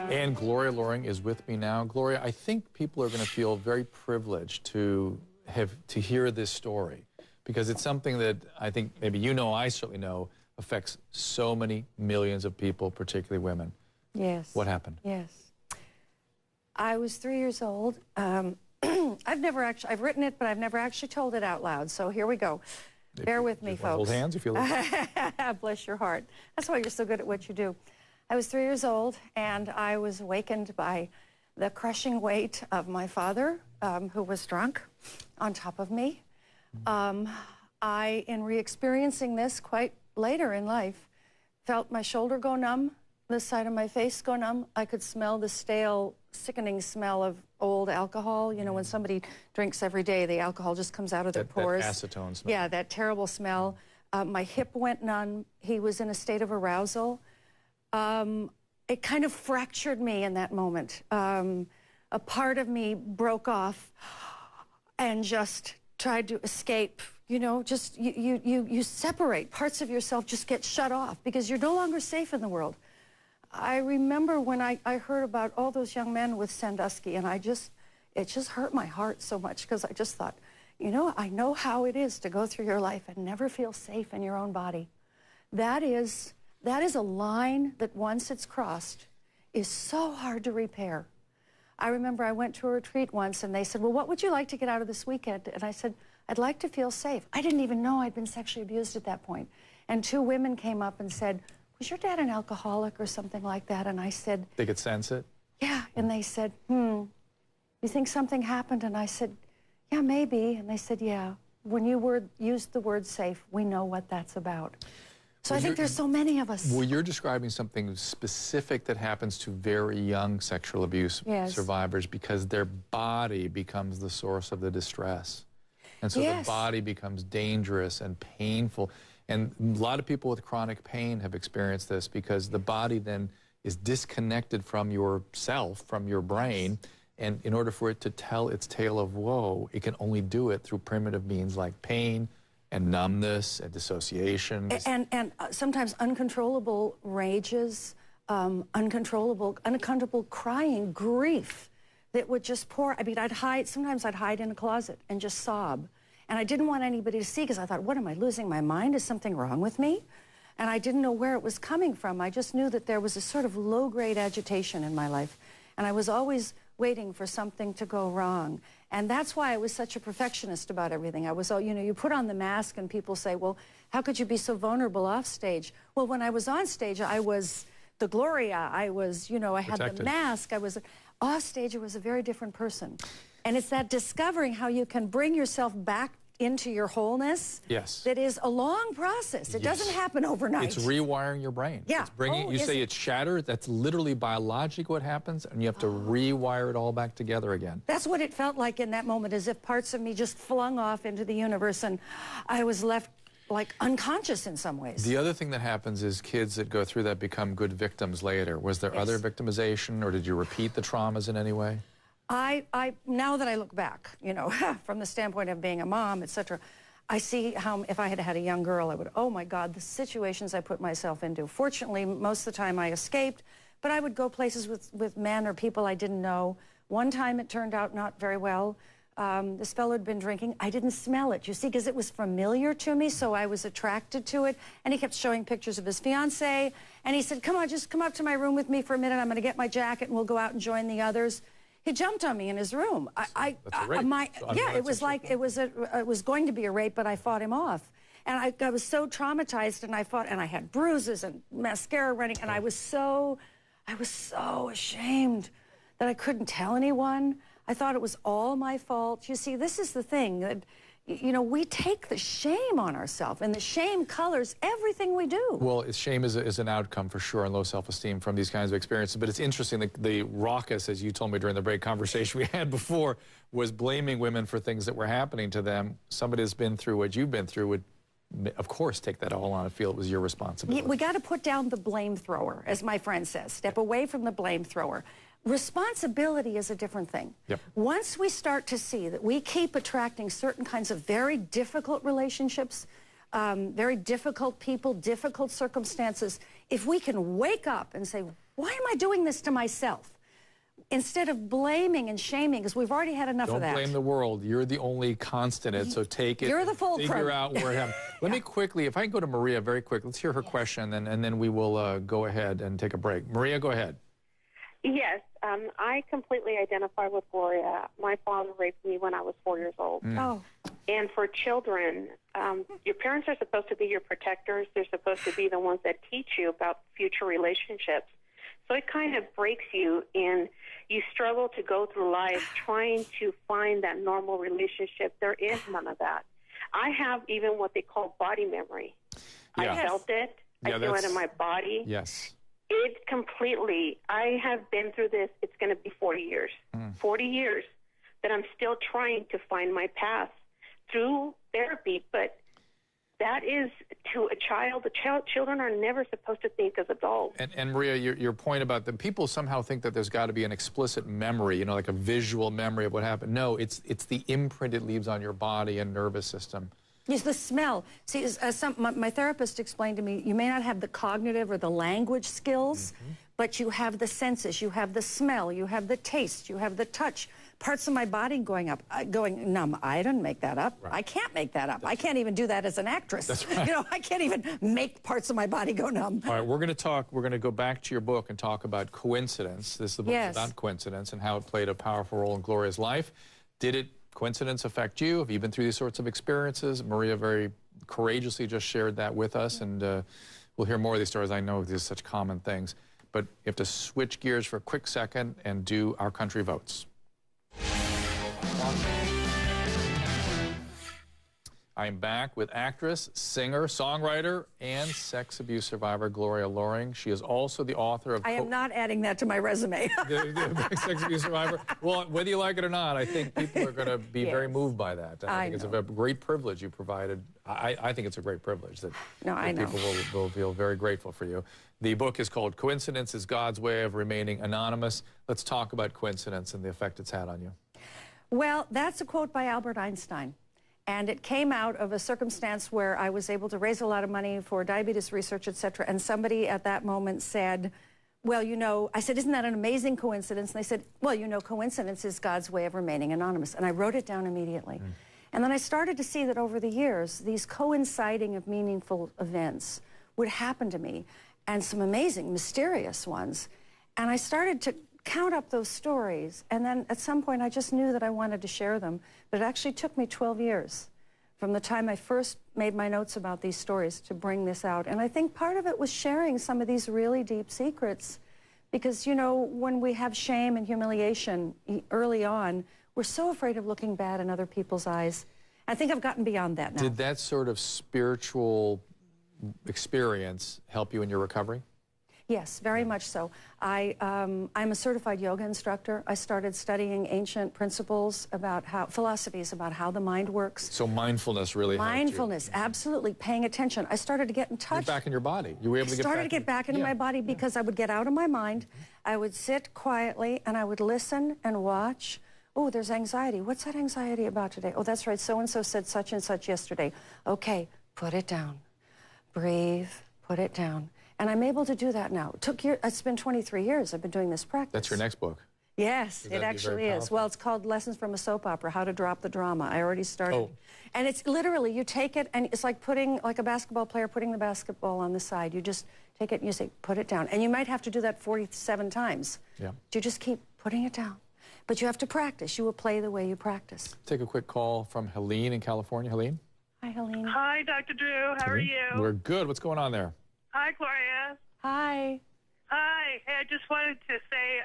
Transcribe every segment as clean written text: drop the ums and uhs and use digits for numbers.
And Gloria Loring is with me now. Gloria, I think people are going to feel very privileged to hear this story, because it's something that I think maybe you know, I certainly know, affects so many millions of people, particularly women. Yes. What happened? Yes. I was 3 years old. I've written it, but I've never actually told it out loud. So here we go. Bear with me, folks. Hold hands if you like. Bless your heart. That's why you're so good at what you do. I was 3 years old, and I was awakened by the crushing weight of my father, who was drunk, on top of me. In re-experiencing this quite later in life, felt my shoulder go numb, the side of my face go numb. I could smell the stale, sickening smell of old alcohol. You know, when somebody drinks every day, the alcohol just comes out of their pores. That acetone smell. Yeah, that terrible smell. My hip went numb. He was in a state of arousal. It kind of fractured me in that moment. A part of me broke off and just tried to escape. You know, just you separate. Parts of yourself just get shut off because you're no longer safe in the world. I remember when I heard about all those young men with Sandusky, and it just hurt my heart so much, because I just thought, you know, I know how it is to go through your life and never feel safe in your own body. That is a line that once it's crossed is so hard to repair. I remember I went to a retreat once, and they said, well, what would you like to get out of this weekend? And I said, I'd like to feel safe. I didn't even know I'd been sexually abused at that point. And two women came up and said, was your dad an alcoholic or something like that? And I said... They could sense it? Yeah. And they said, you think something happened? And I said, yeah, maybe. And they said, yeah, when you used the word safe, we know what that's about. So I think there's so many of us. Well, you're describing something specific that happens to very young sexual abuse survivors, because their body becomes the source of the distress. And so the body becomes dangerous and painful. And a lot of people with chronic pain have experienced this, because the body then is disconnected from yourself, from your brain. And in order for it to tell its tale of woe, it can only do it through primitive means like pain and numbness and dissociation. And sometimes uncontrollable rages, uncontrollable crying, grief that would just pour. I mean, sometimes I'd hide in a closet and just sob. And I didn't want anybody to see, because I thought, what, am I losing my mind? Is something wrong with me? And I didn't know where it was coming from. I just knew that there was a sort of low-grade agitation in my life. And I was always waiting for something to go wrong. And that's why I was such a perfectionist about everything. I was, you know, you put on the mask and people say, well, how could you be so vulnerable off stage? Well, when I was on stage, I was the Gloria. I was, you know, I had the mask. I was off stage. I was a very different person. And it's that discovering how you can bring yourself back into your wholeness that is a long process. It doesn't happen overnight. It's rewiring your brain. Yeah. It's bringing, you say it's shattered. That's literally biological what happens, and you have to rewire it all back together again. That's what it felt like in that moment, as if parts of me just flung off into the universe, and I was left like unconscious in some ways. The other thing that happens is kids that go through that become good victims later. Was there other victimization, or did you repeat the traumas in any way? Now that I look back, you know, from the standpoint of being a mom, etc., I see how if I had had a young girl, I would, oh my God, the situations I put myself into. Fortunately, most of the time I escaped, but I would go places with men or people I didn't know. One time it turned out not very well. This fellow had been drinking. I didn't smell it, you see, because it was familiar to me, so I was attracted to it. And he kept showing pictures of his fiancée, and he said, come on, just come up to my room with me for a minute. I'm going to get my jacket, and we'll go out and join the others. He jumped on me in his room. That's a rape. It was like it was going to be a rape, but I fought him off. And I was so traumatized, and I fought, and I had bruises and mascara running, and I was so ashamed that I couldn't tell anyone. I thought it was all my fault. You see, this is the thing that, you know, we take the shame on ourselves, and the shame colors everything we do. Well, shame is an outcome for sure, and low self-esteem from these kinds of experiences. But it's interesting, the raucous, as you told me during the break conversation we had before, was blaming women for things that were happening to them. Somebody that's been through what you've been through would, of course, take that all on and feel it was your responsibility. We got to put down the blame thrower, as my friend says. Step away from the blame thrower. Responsibility is a different thing. Once we start to see that we keep attracting certain kinds of very difficult relationships, very difficult people, difficult circumstances. If we can wake up and say, why am I doing this to myself? Instead of blaming and shaming, because we've already had enough of that. Don't blame the world. You're the only constant in it, so take it. You're the fulcrum. Figure out where it happened. Let me quickly, if I can go to Maria very quick, let's hear her question, and then we will go ahead and take a break. Maria, go ahead. Yes, I completely identify with Gloria. My father raped me when I was 4 years old. Oh. And for children, your parents are supposed to be your protectors. They're supposed to be the ones that teach you about future relationships. So it kind of breaks you, and you struggle to go through life trying to find that normal relationship. There is none of that. I have even what they call body memory. Yeah. I felt it. I feel it in my body. Yes. It completely, I have been through this, it's going to be 40 years. 40 years that I'm still trying to find my path through therapy, but that is to a child. Children are never supposed to think as adults. And Maria, your point about the people somehow think that there's got to be an explicit memory, you know, like a visual memory of what happened. No, it's the imprint it leaves on your body and nervous system. Yes, the smell. See, my therapist explained to me, you may not have the cognitive or the language skills, but you have the senses, you have the smell, you have the taste, you have the touch. Parts of my body going numb. I didn't make that up. Right. I can't make that up. I can't even do that as an actress. That's right. You know, I can't even make parts of my body go numb. All right, we're going to go back to your book and talk about coincidence. This is the book about coincidence and how it played a powerful role in Gloria's life. Did coincidence affect you? Have you been through these sorts of experiences? Maria very courageously just shared that with us, and we'll hear more of these stories. I know these are such common things, but you have to switch gears for a quick second and do Our Country Votes. I'm back with actress, singer, songwriter, and sex abuse survivor Gloria Loring. She is also the author of... I am not adding that to my resume. the sex abuse survivor. Well, whether you like it or not, I think people are going to be very moved by that. I think it's a great privilege you provided. I think it's a great privilege that people will feel very grateful for you. The book is called Coincidence is God's Way of Remaining Anonymous. Let's talk about coincidence and the effect it's had on you. Well, that's a quote by Albert Einstein. And it came out of a circumstance where I was able to raise a lot of money for diabetes research, et cetera. And somebody at that moment said, well, you know, I said, isn't that an amazing coincidence? And they said, well, you know, coincidence is God's way of remaining anonymous. And I wrote it down immediately. And then I started to see that over the years, these coinciding of meaningful events would happen to me, and some amazing, mysterious ones. And I started to count up those stories, and then at some point I just knew that I wanted to share them. But it actually took me 12 years from the time I first made my notes about these stories to bring this out. And I think part of it was sharing some of these really deep secrets, because, you know, when we have shame and humiliation early on, we're so afraid of looking bad in other people's eyes. I think I've gotten beyond that now. Did that sort of spiritual experience help you in your recovery? Yes, very much so. I'm a certified yoga instructor. I started studying ancient principles about philosophies about how the mind works. So mindfulness really helped you. Mindfulness, absolutely, paying attention. I started to get in touch. You're back in your body. You were able to get back. I started to get back into my body because I would get out of my mind. I would sit quietly and I would listen and watch. Oh, there's anxiety. What's that anxiety about today? Oh, that's right, so-and-so said such and such yesterday. Okay, put it down. Breathe, put it down. And I'm able to do that now. It's been 23 years I've been doing this practice. That's your next book. Yes, it actually is. Well, it's called Lessons from a Soap Opera, How to Drop the Drama. I already started. Oh. And it's literally, you take it, and it's like like a basketball player putting the basketball on the side. You just take it and you say, put it down. And you might have to do that 47 times. Yeah. You just keep putting it down. But you have to practice. You will play the way you practice. Take a quick call from Helene in California. Helene? Hi, Helene. Hi, Dr. Drew. How are you? We're good. What's going on there? Hi, Gloria. Hi. Hi. Hey, I just wanted to say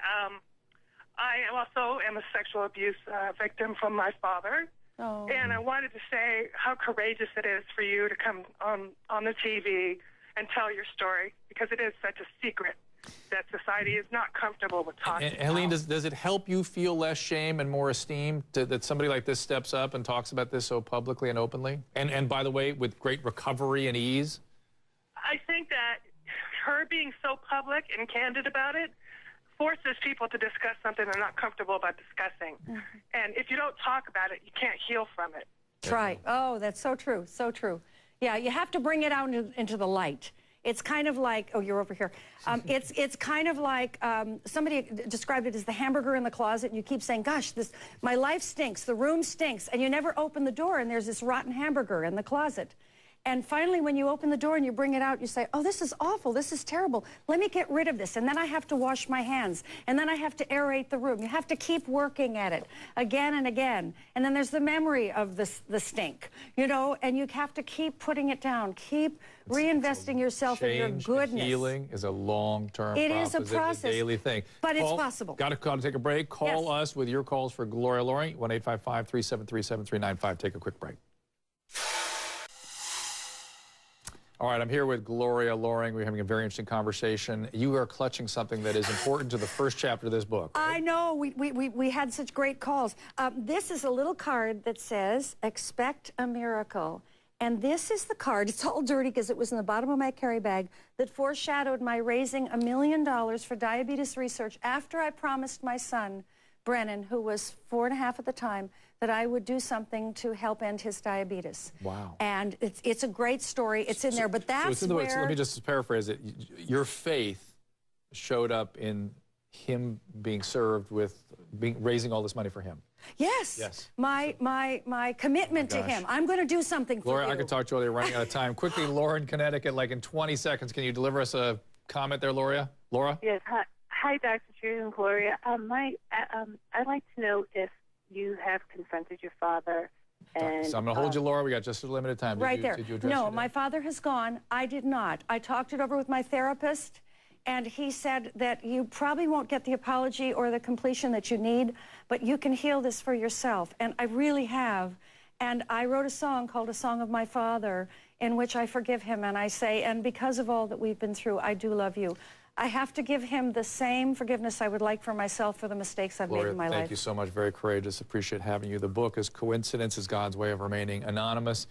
I also am a sexual abuse victim from my father. Oh. And I wanted to say how courageous it is for you to come on the TV and tell your story, because it is such a secret that society is not comfortable with talking about. Helene, does it help you feel less shame and more esteem that somebody like this steps up and talks about this so publicly and openly? And by the way, with great recovery and ease? I think that her being so public and candid about it forces people to discuss something they're not comfortable about discussing. And if you don't talk about it, you can't heal from it. That's right. Oh, that's so true. So true. Yeah, you have to bring it out into the light. It's kind of like, oh, you're over here. It's kind of like somebody described it as the hamburger in the closet, and you keep saying, gosh, my life stinks, the room stinks, and you never open the door, and there's this rotten hamburger in the closet. And finally, when you open the door and you bring it out, you say, oh, this is awful, this is terrible. Let me get rid of this. And then I have to wash my hands. And then I have to aerate the room. You have to keep working at it again and again. And then there's the memory of the stink, you know, and you have to keep putting it down, keep reinvesting yourself in your goodness. Healing is a long-term process. It is a process. It's a daily thing. But it's possible. Got to take a break. Call us with your calls for Gloria Loring, 1-855-373-7395. Take a quick break. All right, I'm here with Gloria Loring. We're having a very interesting conversation. You are clutching something that is important to the first chapter of this book. Right? I know. We had such great calls. This is a little card that says, expect a miracle. And this is the card. It's all dirty because it was in the bottom of my carry bag that foreshadowed my raising $1 million for diabetes research after I promised my son, Brennan, who was 4.5 at the time, that I would do something to help end his diabetes. Wow. And it's a great story. It's in there, but that's where... So let me just paraphrase it. Your faith showed up in him being served with raising all this money for him. Yes. Yes. My commitment to him. I'm going to do something for you. Laura, I could talk to you all day, running out of time. Quickly, Laura in Connecticut, like in 20 seconds, can you deliver us a comment there, Laura? Laura? Yes. Hi, Dr. Drew and Gloria. I'd like to know if you have confronted your father. And, so I'm going to hold you, Laura. We got just a limited time. Did you address no, my father has gone. I did not. I talked it over with my therapist, and he said that you probably won't get the apology or the completion that you need, but you can heal this for yourself. And I really have. And I wrote a song called A Song of My Father, in which I forgive him, and I say, and because of all that we've been through, I do love you. I have to give him the same forgiveness I would like for myself for the mistakes I've made in my life. Thank you so much. Very courageous. Appreciate having you. The book is Coincidence is God's Way of Remaining Anonymous.